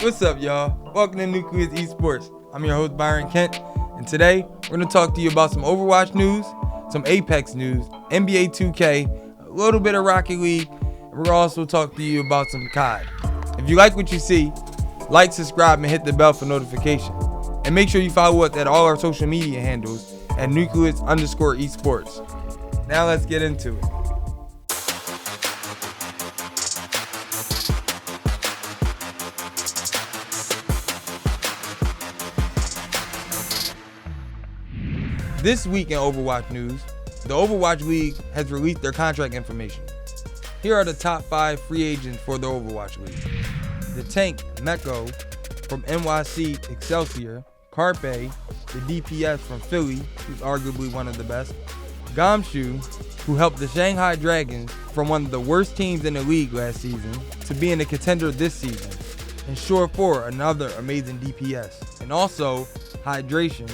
What's up, y'all? Welcome to Nucleus eSports. I'm your host, Byron Kent, and today we're going to talk to you about some Overwatch news, some Apex news, NBA 2K, a little bit of Rocket League, and we're going to also talk to you about some COD. If you like what you see, like, subscribe, and hit the bell for notifications. And make sure you follow us at all our social media handles at Nucleus_eSports. Now let's get into it. This week in Overwatch news, the Overwatch League has released their contract information. Here are the top 5 free agents for the Overwatch League. The tank, Meko, from NYC Excelsior. Carpe, the DPS from Philly, who's arguably one of the best. Gamshu, who helped the Shanghai Dragons from one of the worst teams in the league last season to being a contender this season. And Shore 4, another amazing DPS. And also Hydration,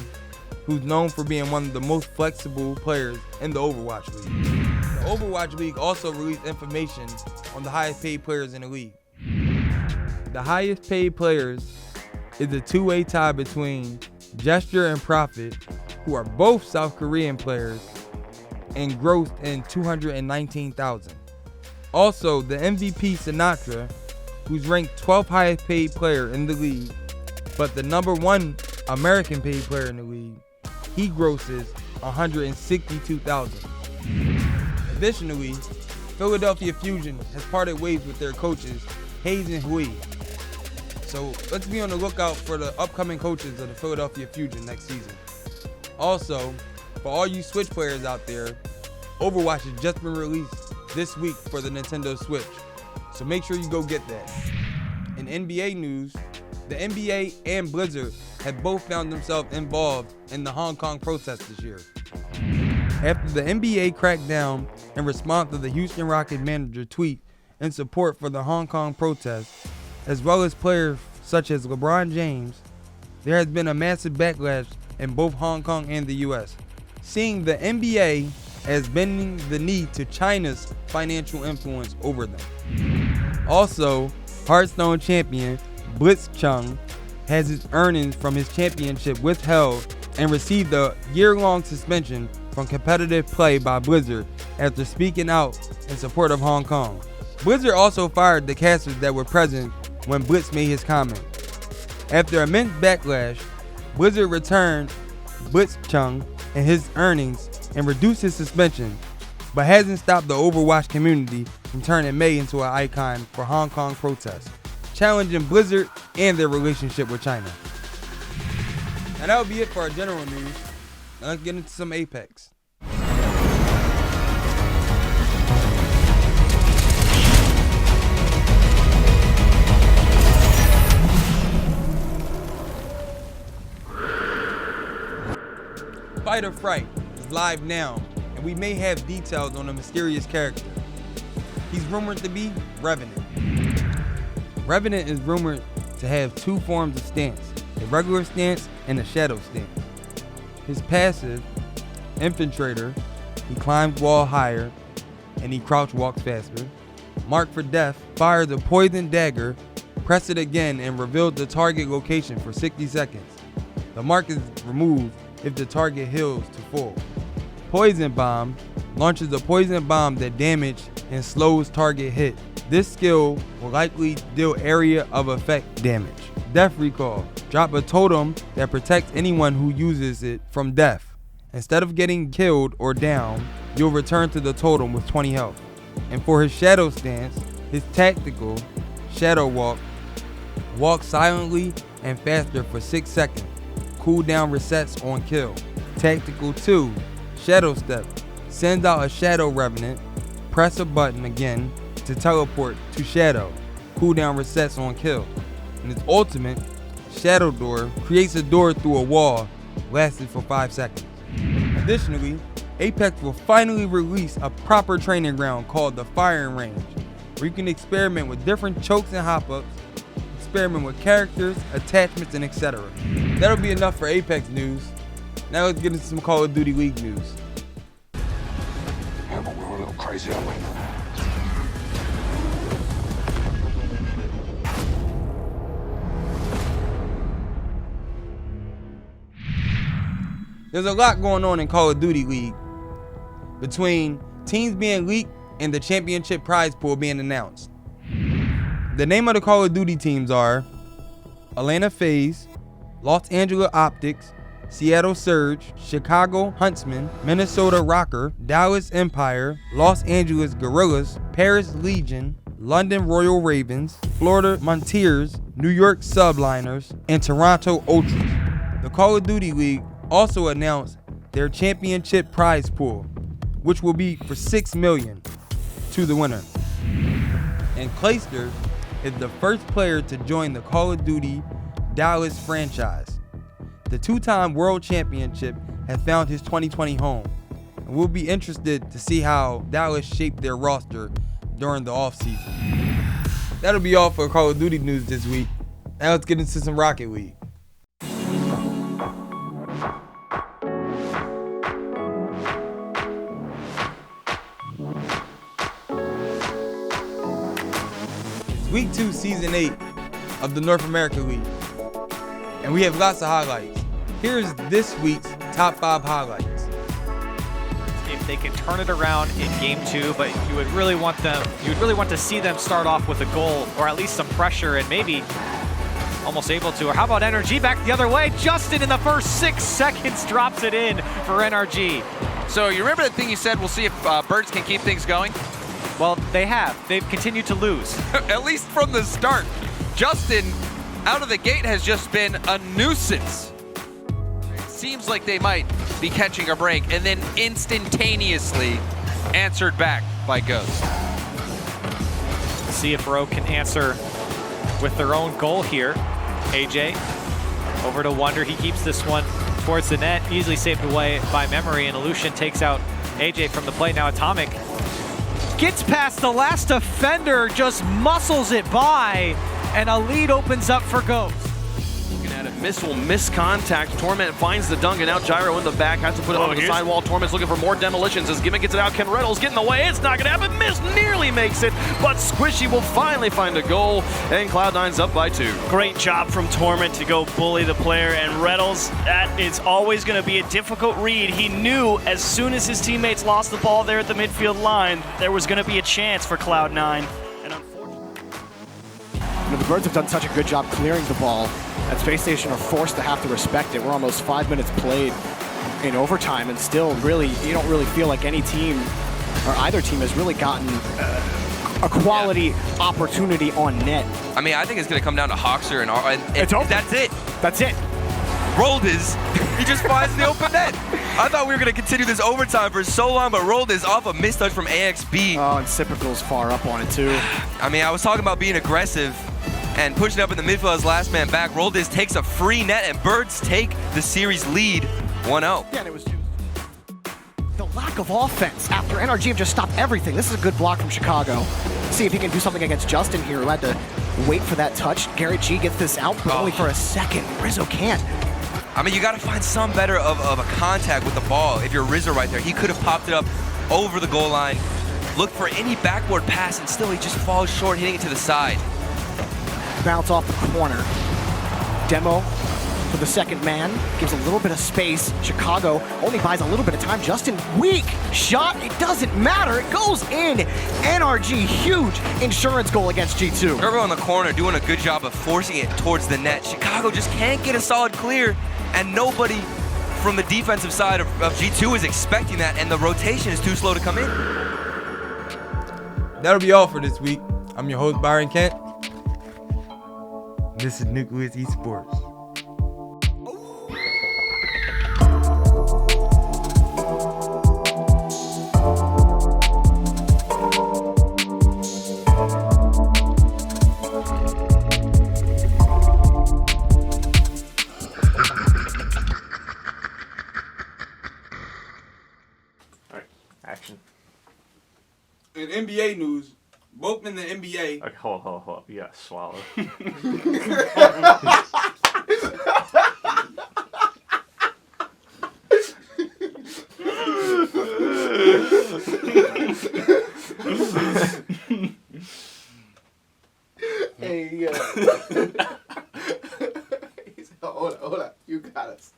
who's known for being one of the most flexible players in the Overwatch League. The Overwatch League also released information on the highest paid players in the league. The highest paid players is a two-way tie between Gesture and Profit, who are both South Korean players and grossed in $219,000. Also, the MVP Sinatra, who's ranked 12th highest paid player in the league, but the number 1 American paid player in the league, he grosses $162,000. Additionally, Philadelphia Fusion has parted ways with their coaches, Hayes and Hui. So let's be on the lookout for the upcoming coaches of the Philadelphia Fusion next season. Also, for all you Switch players out there, Overwatch has just been released this week for the Nintendo Switch. So make sure you go get that. In NBA news, the NBA and Blizzard have both found themselves involved in the Hong Kong protests this year. After the NBA cracked down in response to the Houston Rockets manager tweet in support for the Hong Kong protests, as well as players such as LeBron James, there has been a massive backlash in both Hong Kong and the US, seeing the NBA as bending the knee to China's financial influence over them. Also, Hearthstone champion Blitzchung has his earnings from his championship withheld and received a year-long suspension from competitive play by Blizzard after speaking out in support of Hong Kong. Blizzard also fired the casters that were present when Blitz made his comment. After immense backlash, Blizzard returned Blitzchung and his earnings and reduced his suspension, but hasn't stopped the Overwatch community from turning May into an icon for Hong Kong protests, challenging Blizzard and their relationship with China. And that would be it for our general news. Now let's get into some Apex. Fight or Fright is live now, and we may have details on a mysterious character. He's rumored to be Revenant. Revenant is rumored to have 2 forms of stance, a regular stance and a shadow stance. His passive, Infiltrator, he climbs wall higher and he crouch walks faster. Mark for Death fires a poison dagger, press it again and reveals the target location for 60 seconds. The mark is removed if the target heals to full. Poison Bomb launches a poison bomb that damages and slows target hit. This skill will likely deal area of effect damage. Death Recall. Drop a totem that protects anyone who uses it from death. Instead of getting killed or down, you'll return to the totem with 20 health. And for his shadow stance, his tactical Shadow Walk. Walk silently and faster for 6 seconds. Cooldown resets on kill. Tactical 2, Shadow Step. Sends out a Shadow Revenant. Press a button again to teleport to Shadow. Cooldown resets on kill. And its ultimate, Shadow Door, creates a door through a wall, lasting for 5 seconds. Additionally, Apex will finally release a proper training ground called the Firing Range, where you can experiment with different chokes and hop-ups, experiment with characters, attachments, and etc. That'll be enough for Apex news. Now let's get into some Call of Duty League news. Yeah, but we're a little crazy, aren't we? There's a lot going on in Call of Duty League, between teams being leaked and the championship prize pool being announced. The name of the Call of Duty teams are Atlanta FaZe, Los Angeles Optics, Seattle Surge, Chicago Huntsmen, Minnesota Rocker, Dallas Empire, Los Angeles Guerrillas, Paris Legion, London Royal Ravens, Florida Monteers, New York Subliners, and Toronto Ultras. The Call of Duty League also announced their championship prize pool, which will be for $6 million to the winner. And Clayster is the first player to join the Call of Duty Dallas franchise. The two-time world championship has found his 2020 home, and we'll be interested to see how Dallas shaped their roster during the offseason. That'll be all for Call of Duty news this week. Now let's get into some Rocket League. It's Week 2, Season 8 of the North America League, and we have lots of highlights. Here's this week's top 5 highlights. If they can turn it around in Game 2, but you would really want to see them start off with a goal or at least some pressure and maybe almost able to. Or how about NRG back the other way? Justin in the first 6 seconds drops it in for NRG. So you remember that thing you said, we'll see if Birds can keep things going? Well, they have. They've continued to lose. At least from the start. Justin, out of the gate, has just been a nuisance. Seems like they might be catching a break, and then instantaneously answered back by Ghost. See if Rogue can answer with their own goal here. AJ over to Wonder. He keeps this one towards the net, easily saved away by Memory, and Aleutian takes out AJ from the play. Now Atomic gets past the last defender, just muscles it by, and a lead opens up for Ghost. Missile miscontact. Torment finds the dunk, and now Gyro in the back has to put it on the sidewall. Torment's looking for more demolitions as Gimmick gets it out. Ken Reynolds getting in the way. It's not going to happen. Miss nearly makes it, but Squishy will finally find a goal, and Cloud9's up by 2. Great job from Torment to go bully the player, and Reynolds, that is always going to be a difficult read. He knew as soon as his teammates lost the ball there at the midfield line, there was going to be a chance for Cloud9. And unfortunately, the Birds have done such a good job clearing the ball that Space Station are forced to have to respect it. We're almost 5 minutes played in overtime, and still really, you don't really feel like any team or either team has really gotten a quality opportunity on net. I mean, I think it's going to come down to Hoxer and It's open. That's it. That's it. Roldes, he just finds the open net. I thought we were going to continue this overtime for so long, but Roldes off a mistouch from AXB. Oh, and Sipical's far up on it too. I mean, I was talking about being aggressive and pushing up in the midfield as last man back. Roldes takes a free net, and Birds take the series lead 1-0. Yeah, and it was the lack of offense after NRG have just stopped everything. This is a good block from Chicago. See if he can do something against Justin here, who had to wait for that touch. Garrett G gets this out, but only for a second. Rizzo can't. I mean, you got to find some better of a contact with the ball. If you're Rizzo right there, he could have popped it up over the goal line, looked for any backboard pass, and still he just falls short, hitting it to the side. Bounce off the corner. Demo for the second man. Gives a little bit of space. Chicago only buys a little bit of time. Justin, weak shot. It doesn't matter. It goes in. NRG, huge insurance goal against G2. Gerbo in the corner doing a good job of forcing it towards the net. Chicago just can't get a solid clear, and nobody from the defensive side of G2 is expecting that, and the rotation is too slow to come in. That'll be all for this week. I'm your host, Byron Kent. This is Nucleus eSports. action. In NBA news, both in the NBA. Okay, hold up. You gotta swallow. Hey, yo. Hold on. You got us.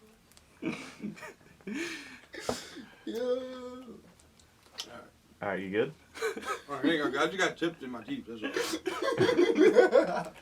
All right, you good? I just got chips in my Jeep. That's all.